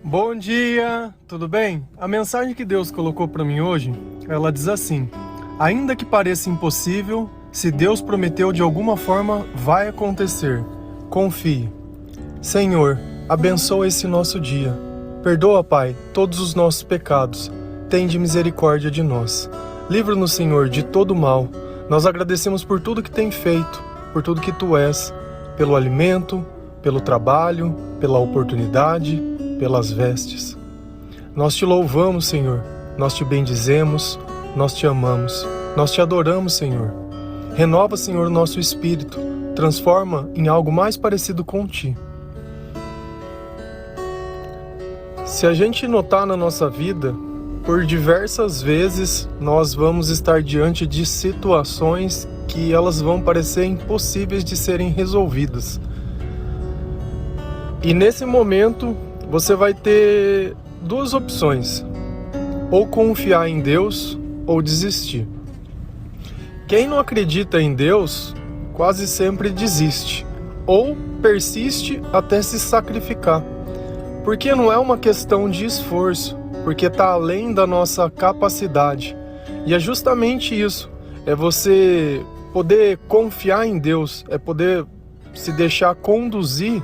Bom dia, tudo bem? A mensagem que Deus colocou para mim hoje, ela diz assim: ainda que pareça impossível, se Deus prometeu de alguma forma, vai acontecer. Confie. Senhor, abençoa esse nosso dia. Perdoa, Pai, todos os nossos pecados. Tende misericórdia de nós. Livra-nos, Senhor, de todo mal. Nós agradecemos por tudo que tem feito, por tudo que Tu és, pelo alimento, pelo trabalho, pela oportunidade, pelas vestes. Nós Te louvamos, Senhor. Nós Te bendizemos, nós Te amamos. Nós Te adoramos, Senhor. Renova, Senhor, o nosso espírito. Transforma em algo mais parecido com Ti. Se a gente notar na nossa vida, por diversas vezes nós vamos estar diante de situações que elas vão parecer impossíveis de serem resolvidas. E nesse momento você vai ter duas opções: ou confiar em Deus ou desistir. Quem não acredita em Deus quase sempre desiste ou persiste até se sacrificar. Porque não é uma questão de esforço, porque está além da nossa capacidade. E é justamente isso, é você poder confiar em Deus, é poder se deixar conduzir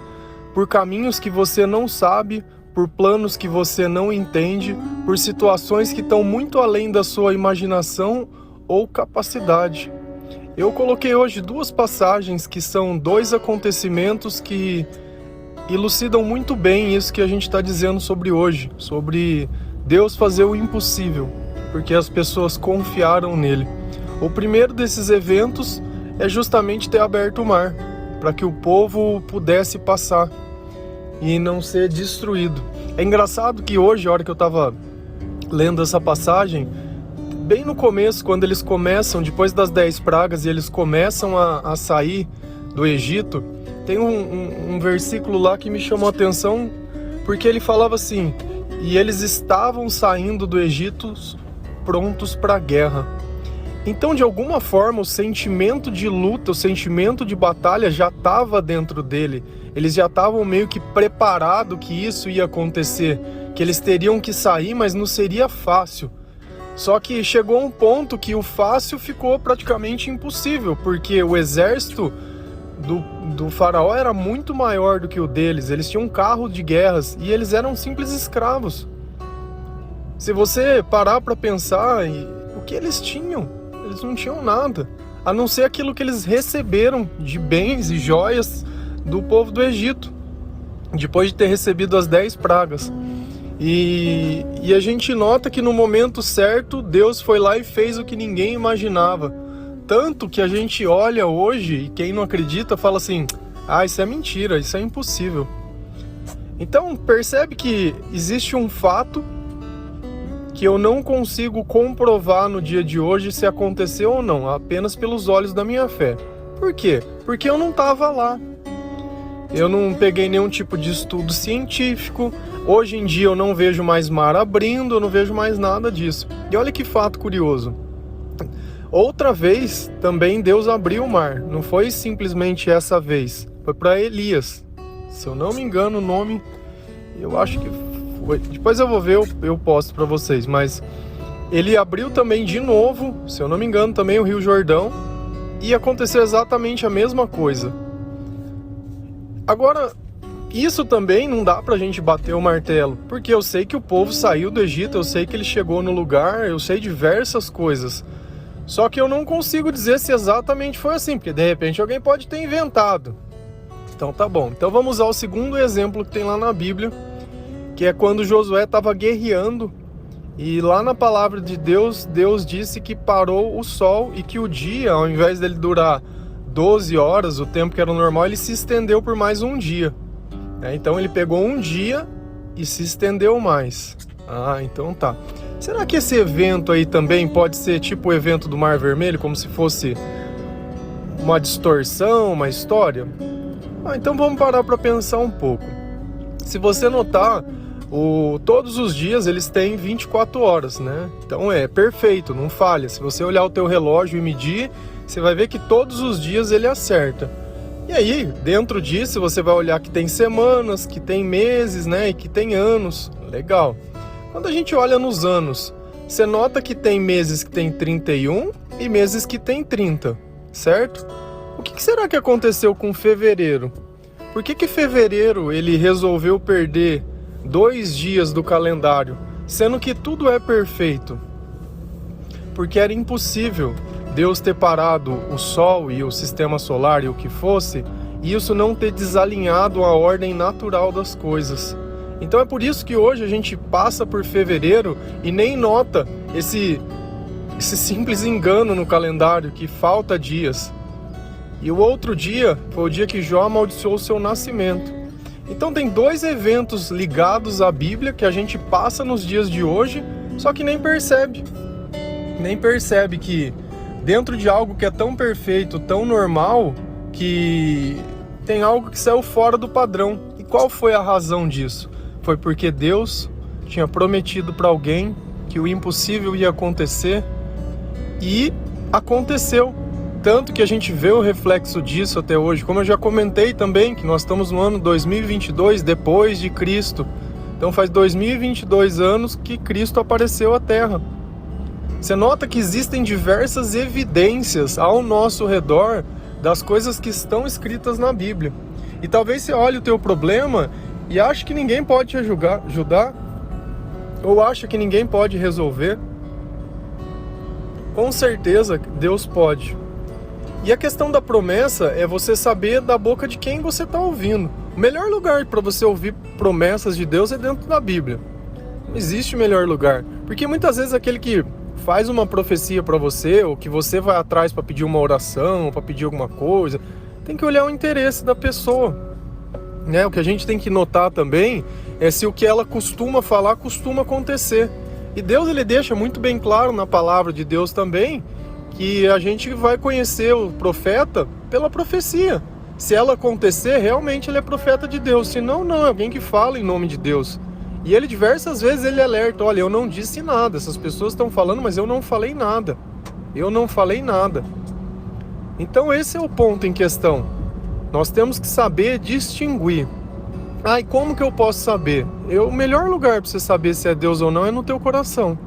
por caminhos que você não sabe, por planos que você não entende, por situações que estão muito além da sua imaginação ou capacidade. Eu coloquei hoje duas passagens que são dois acontecimentos que elucidam muito bem isso que a gente está dizendo sobre hoje, sobre Deus fazer o impossível, porque as pessoas confiaram nele. O primeiro desses eventos é justamente ter aberto o mar, para que o povo pudesse passar e não ser destruído. É engraçado que hoje, a hora que eu estava lendo essa passagem, bem no começo, quando eles começam, depois das 10 pragas, e eles começam a sair do Egito, tem um versículo lá que me chamou a atenção, porque ele falava assim: e eles estavam saindo do Egito prontos para a guerra. Então, de alguma forma, o sentimento de luta, o sentimento de batalha já estava dentro dele. Eles já estavam meio que preparados que isso ia acontecer, que eles teriam que sair, mas não seria fácil. Só que chegou um ponto que o fácil ficou praticamente impossível, porque o exército do faraó era muito maior do que o deles. Eles tinham um carro de guerras e eles eram simples escravos. Se você parar para pensar, o que eles tinham? Eles não tinham nada, a não ser aquilo que eles receberam de bens e joias do povo do Egito, depois de ter recebido as 10 pragas. E a gente nota que no momento certo, Deus foi lá e fez o que ninguém imaginava. Tanto que a gente olha hoje e quem não acredita fala assim: ah, isso é mentira, isso é impossível. Então percebe que existe um fato que eu não consigo comprovar no dia de hoje se aconteceu ou não, apenas pelos olhos da minha fé. Por quê? Porque eu não estava lá. Eu não peguei nenhum tipo de estudo científico. Hoje em dia eu não vejo mais mar abrindo, eu não vejo mais nada disso. E olha que fato curioso. Outra vez também Deus abriu o mar. Não foi simplesmente essa vez. Foi para Elias. Se eu não me engano o nome, eu acho que foi. Depois eu vou ver, eu posto para vocês. Mas ele abriu também de novo, se eu não me engano, também o Rio Jordão. E aconteceu exatamente a mesma coisa. Agora, isso também não dá pra gente bater o martelo. Porque eu sei que o povo saiu do Egito, eu sei que ele chegou no lugar, eu sei diversas coisas. Só que eu não consigo dizer se exatamente foi assim, porque de repente alguém pode ter inventado. Então tá bom. Então vamos usar o segundo exemplo que tem lá na Bíblia, que é quando Josué estava guerreando, e lá na palavra de Deus, Deus disse que parou o sol e que o dia, ao invés dele durar 12 horas, o tempo que era normal, ele se estendeu por mais um dia. Então ele pegou um dia e se estendeu mais. Ah, então tá. Será que esse evento aí também pode ser tipo o evento do Mar Vermelho, como se fosse uma distorção, uma história? Então vamos parar para pensar um pouco. Se você notar, todos os dias eles têm 24 horas, né? Então é perfeito, não falha. Se você olhar o teu relógio e medir, você vai ver que todos os dias ele acerta. E aí, dentro disso, você vai olhar que tem semanas, que tem meses, né, e que tem anos. Legal. Quando a gente olha nos anos, você nota que tem meses que tem 31 e meses que tem 30, certo? O que será que aconteceu com fevereiro? Por que fevereiro ele resolveu perder 2 dias do calendário, sendo que tudo é perfeito? Porque era impossível Deus ter parado o Sol e o sistema solar e o que fosse, e isso não ter desalinhado a ordem natural das coisas. Então é por isso que hoje a gente passa por fevereiro e nem nota esse simples engano no calendário, que falta dias. E o outro dia foi o dia que Jó amaldiçoou o seu nascimento. Então tem 2 eventos ligados à Bíblia que a gente passa nos dias de hoje, só que nem percebe. Nem percebe que dentro de algo que é tão perfeito, tão normal, que tem algo que saiu fora do padrão. E qual foi a razão disso? Foi porque Deus tinha prometido para alguém que o impossível ia acontecer, e aconteceu. Tanto que a gente vê o reflexo disso até hoje. Como eu já comentei também, que nós estamos no ano 2022 depois de Cristo. Então faz 2022 anos que Cristo apareceu à Terra. Você nota que existem diversas evidências ao nosso redor das coisas que estão escritas na Bíblia. E talvez você olhe o teu problema e ache que ninguém pode te ajudar, ou acha que ninguém pode resolver. Com certeza Deus pode. E a questão da promessa é você saber da boca de quem você está ouvindo. O melhor lugar para você ouvir promessas de Deus é dentro da Bíblia. Não existe melhor lugar. Porque muitas vezes aquele que faz uma profecia para você, ou que você vai atrás para pedir uma oração, para pedir alguma coisa, tem que olhar o interesse da pessoa, né? O que a gente tem que notar também é se o que ela costuma falar costuma acontecer. E Deus, ele deixa muito bem claro na palavra de Deus também que a gente vai conhecer o profeta pela profecia. Se ela acontecer, realmente ele é profeta de Deus. Se não, não, é alguém que fala em nome de Deus. E ele diversas vezes ele alerta: olha, eu não disse nada, essas pessoas estão falando, mas eu não falei nada. Eu não falei nada. Então esse é o ponto em questão. Nós temos que saber distinguir. Ah, e como que eu posso saber? O melhor lugar para você saber se é Deus ou não é no teu coração.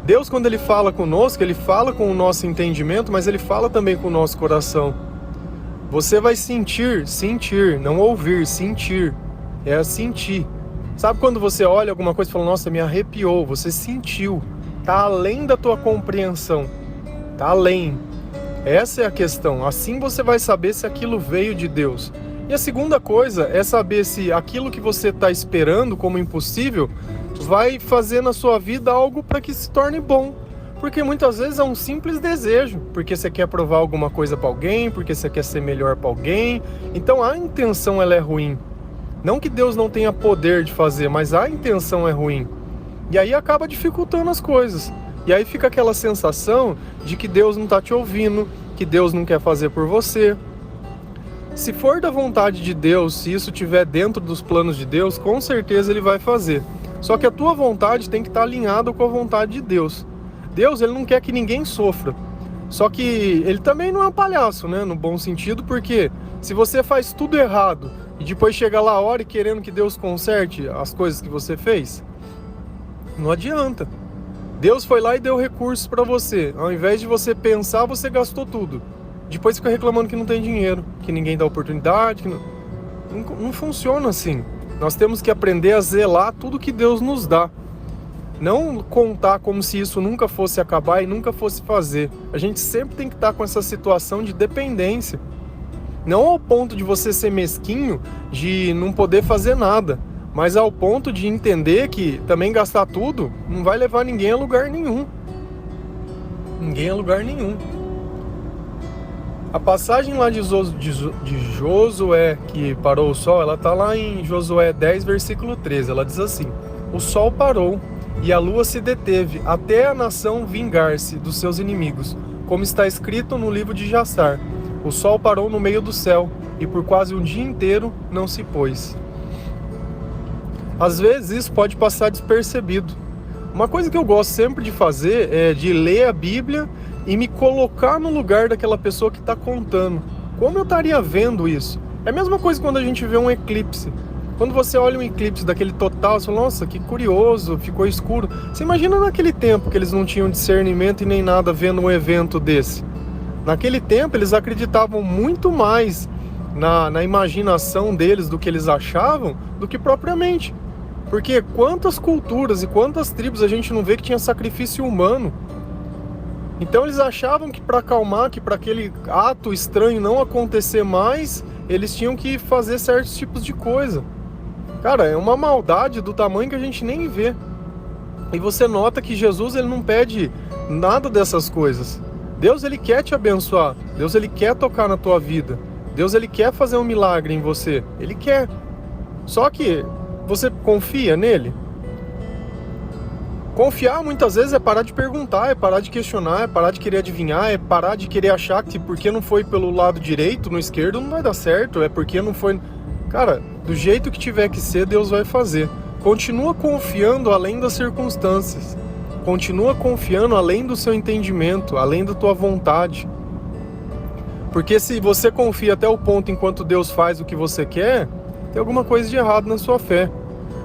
Deus, quando ele fala conosco, ele fala com o nosso entendimento, mas ele fala também com o nosso coração. Você vai sentir, não ouvir, sentir. É sentir. Sabe quando você olha alguma coisa e fala: nossa, me arrepiou, você sentiu. Está além da tua compreensão. Está além. Essa é a questão. Assim você vai saber se aquilo veio de Deus. E a segunda coisa é saber se aquilo que você está esperando como impossível vai fazer na sua vida algo para que se torne bom. Porque muitas vezes é um simples desejo, porque você quer provar alguma coisa para alguém, porque você quer ser melhor para alguém. Então a intenção, ela é ruim. Não que Deus não tenha poder de fazer, mas a intenção é ruim. E aí acaba dificultando as coisas. E aí fica aquela sensação de que Deus não está te ouvindo, que Deus não quer fazer por você. Se for da vontade de Deus, se isso estiver dentro dos planos de Deus, com certeza ele vai fazer. Só que a tua vontade tem que estar alinhada com a vontade de Deus. Deus, ele não quer que ninguém sofra. Só que ele também não é um palhaço, né? No bom sentido, porque se você faz tudo errado e depois chega lá a hora e querendo que Deus conserte as coisas que você fez, não adianta. Deus foi lá e deu recursos para você. Ao invés de você pensar, você gastou tudo. Depois fica reclamando que não tem dinheiro, que ninguém dá oportunidade, que não funciona assim. Nós temos que aprender a zelar tudo que Deus nos dá. Não contar como se isso nunca fosse acabar e nunca fosse fazer. A gente sempre tem que estar com essa situação de dependência. Não ao ponto de você ser mesquinho, de não poder fazer nada, mas ao ponto de entender que também gastar tudo não vai levar ninguém a lugar nenhum. Ninguém a lugar nenhum. A passagem lá de Josué, que parou o sol, ela está lá em Josué 10, versículo 13. Ela diz assim: o sol parou e a lua se deteve, até a nação vingar-se dos seus inimigos, como está escrito no livro de Jassar. O sol parou no meio do céu, e por quase um dia inteiro não se pôs. Às vezes isso pode passar despercebido. Uma coisa que eu gosto sempre de fazer é de ler a Bíblia e me colocar no lugar daquela pessoa que está contando. Como eu estaria vendo isso? É a mesma coisa quando a gente vê um eclipse. Quando você olha um eclipse daquele total, você fala, nossa, que curioso, ficou escuro. Você imagina naquele tempo que eles não tinham discernimento e nem nada vendo um evento desse. Naquele tempo eles acreditavam muito mais na imaginação deles do que eles achavam do que propriamente. Porque quantas culturas e quantas tribos a gente não vê que tinha sacrifício humano. Então eles achavam que para acalmar, que para aquele ato estranho não acontecer mais, eles tinham que fazer certos tipos de coisa. Cara, é uma maldade do tamanho que a gente nem vê. E você nota que Jesus, ele não pede nada dessas coisas. Deus, ele quer te abençoar. Deus, ele quer tocar na tua vida. Deus, ele quer fazer um milagre em você. Ele quer. Só que você confia nele? Confiar muitas vezes é parar de perguntar, é parar de questionar, é parar de querer adivinhar, é parar de querer achar que porque não foi pelo lado direito, no esquerdo, não vai dar certo, é porque não foi... Cara, do jeito que tiver que ser, Deus vai fazer. Continua confiando além das circunstâncias. Continua confiando além do seu entendimento, além da tua vontade. Porque se você confia até o ponto enquanto Deus faz o que você quer, tem alguma coisa de errado na sua fé.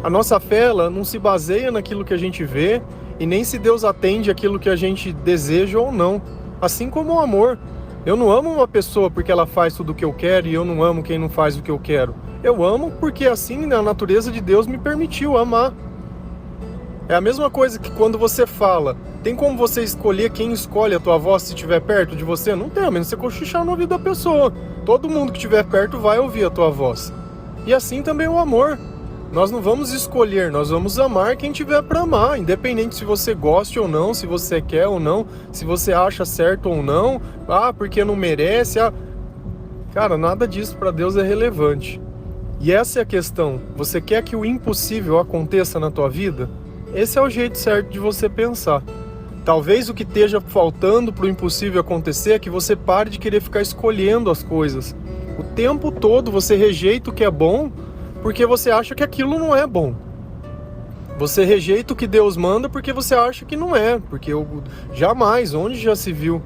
A nossa fé, ela não se baseia naquilo que a gente vê e nem se Deus atende aquilo que a gente deseja ou não. Assim como o amor. Eu não amo uma pessoa porque ela faz tudo o que eu quero e eu não amo quem não faz o que eu quero. Eu amo porque assim a natureza de Deus me permitiu amar. É a mesma coisa que quando você fala. Tem como você escolher quem escolhe a tua voz se estiver perto de você? Não tem, a menos você cochichar no ouvido da pessoa. Todo mundo que estiver perto vai ouvir a tua voz. E assim também o amor. Nós não vamos escolher, nós vamos amar quem tiver para amar, independente se você goste ou não, se você quer ou não, se você acha certo ou não, porque não merece. Cara, nada disso para Deus é relevante. E essa é a questão. Você quer que o impossível aconteça na tua vida? Esse é o jeito certo de você pensar. Talvez o que esteja faltando para o impossível acontecer é que você pare de querer ficar escolhendo as coisas. O tempo todo você rejeita o que é bom porque você acha que aquilo não é bom. Você rejeita o que Deus manda porque você acha que não é. Porque jamais, onde já se viu?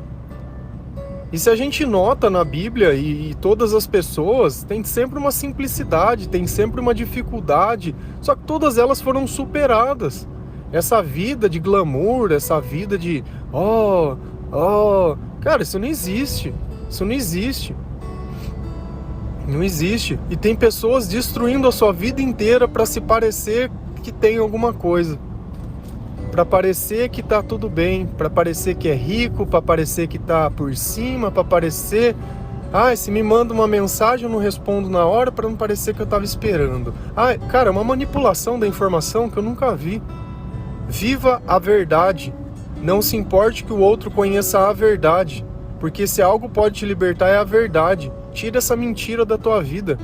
E se a gente nota na Bíblia e todas as pessoas, tem sempre uma simplicidade, tem sempre uma dificuldade, só que todas elas foram superadas. Essa vida de glamour, essa vida de cara, isso não existe. Isso não existe. Não existe. E tem pessoas destruindo a sua vida inteira para se parecer que tem alguma coisa. Para parecer que tá tudo bem, para parecer que é rico, para parecer que tá por cima, para parecer... se me manda uma mensagem eu não respondo na hora para não parecer que eu tava esperando. Cara, é uma manipulação da informação que eu nunca vi. Viva a verdade. Não se importe que o outro conheça a verdade. Porque se algo pode te libertar é a verdade. Tira essa mentira da tua vida.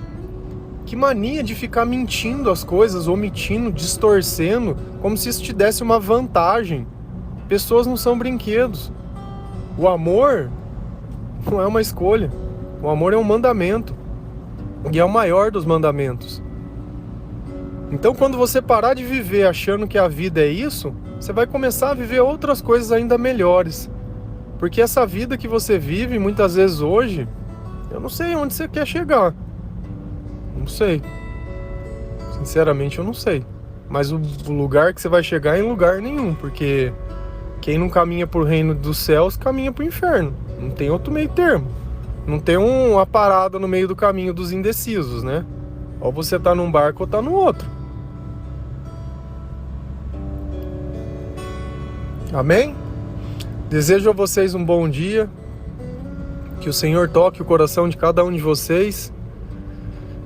Que mania de ficar mentindo as coisas, omitindo, distorcendo, como se isso te desse uma vantagem. Pessoas não são brinquedos. O amor não é uma escolha. O amor é um mandamento. E é o maior dos mandamentos. Então, quando você parar de viver achando que a vida é isso, você vai começar a viver outras coisas ainda melhores. Porque essa vida que você vive, muitas vezes hoje, eu não sei onde você quer chegar. Não sei. Sinceramente, eu não sei. Mas o lugar que você vai chegar é em lugar nenhum. Porque quem não caminha pro reino dos céus, caminha pro inferno. Não tem outro meio termo. Não tem uma parada no meio do caminho dos indecisos, né? Ou você tá num barco ou tá no outro. Amém? Desejo a vocês um bom dia. Que o Senhor toque o coração de cada um de vocês.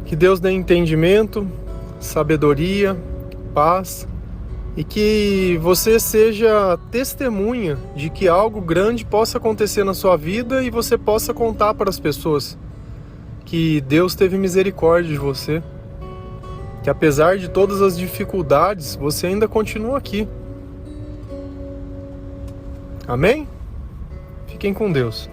Que Deus dê entendimento, sabedoria, paz. E que você seja testemunha de que algo grande possa acontecer na sua vida e você possa contar para as pessoas que Deus teve misericórdia de você. Que apesar de todas as dificuldades, você ainda continua aqui. Amém? Fiquem com Deus.